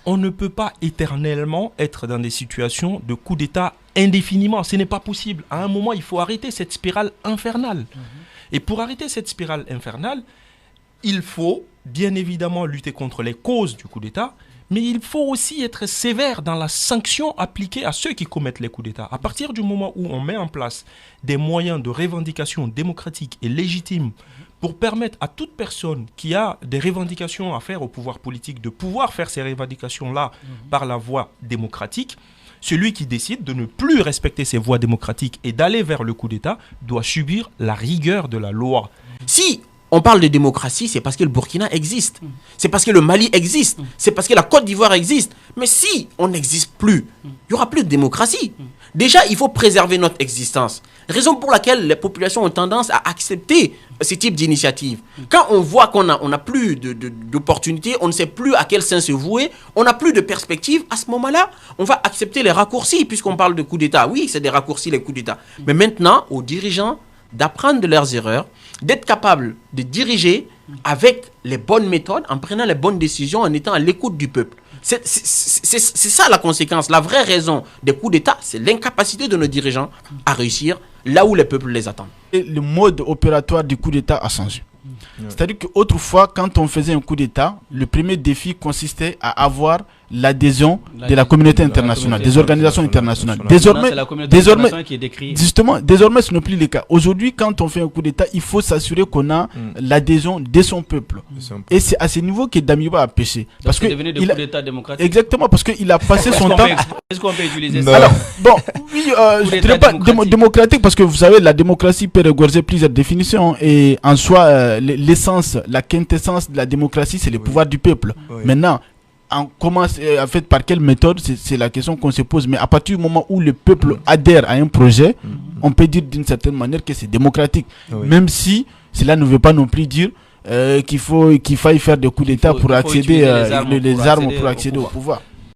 on ne peut pas éternellement être dans des situations de coup d'État indéfiniment. Ce n'est pas possible. À un moment, il faut arrêter cette spirale infernale. Et pour arrêter cette spirale infernale, il faut bien évidemment lutter contre les causes du coup d'État, mais il faut aussi être sévère dans la sanction appliquée à ceux qui commettent les coups d'État. À partir du moment où on met en place des moyens de revendication démocratique et légitime pour permettre à toute personne qui a des revendications à faire au pouvoir politique de pouvoir faire ces revendications-là par la voie démocratique, celui qui décide de ne plus respecter ces voies démocratiques et d'aller vers le coup d'État doit subir la rigueur de la loi. Si on parle de démocratie, c'est parce que le Burkina existe. C'est parce que le Mali existe. C'est parce que la Côte d'Ivoire existe. Mais si on n'existe plus, il n'y aura plus de démocratie. Déjà, il faut préserver notre existence. Raison pour laquelle les populations ont tendance à accepter ce type d'initiative. Quand on voit qu'on n'a plus d'opportunités, on ne sait plus à quel sein se vouer, on n'a plus de perspective, à ce moment-là, on va accepter les raccourcis, puisqu'on parle de coups d'État. Oui, c'est des raccourcis, les coups d'État. Mais maintenant, aux dirigeants d'apprendre de leurs erreurs, d'être capables de diriger avec les bonnes méthodes, en prenant les bonnes décisions, en étant à l'écoute du peuple. C'est ça la conséquence. La vraie raison des coups d'État, c'est l'incapacité de nos dirigeants à réussir là où les peuples les attendent. Et le mode opératoire du coup d'État a changé. C'est-à-dire qu'autrefois, quand on faisait un coup d'État, le premier défi consistait à avoir l'adhésion de la communauté internationale, des organisations internationales. Désormais, qui est décrite. Justement, désormais, ce n'est plus le cas. Aujourd'hui, quand on fait un coup d'État, il faut s'assurer qu'on a l'adhésion de son peuple. Et c'est à ce niveau que Damiba a péché. Parce que c'est devenu des coups d'État démocratiques. Exactement, parce qu'il a passé son temps... Est-ce qu'on peut utiliser ça? Alors, bon, oui, je ne dirais pas démocratique, parce que vous savez, la démocratie peut regorger plusieurs définitions. Et en soi, l'essence, la quintessence de la démocratie, c'est le pouvoir du peuple. Maintenant, en fait, par quelle méthode, c'est la question qu'on se pose. Mais à partir du moment où le peuple adhère à un projet, on peut dire d'une certaine manière que c'est démocratique. Même si cela ne veut pas non plus dire qu'il faille faire des coups d'État pour accéder les armes pour accéder au pouvoir.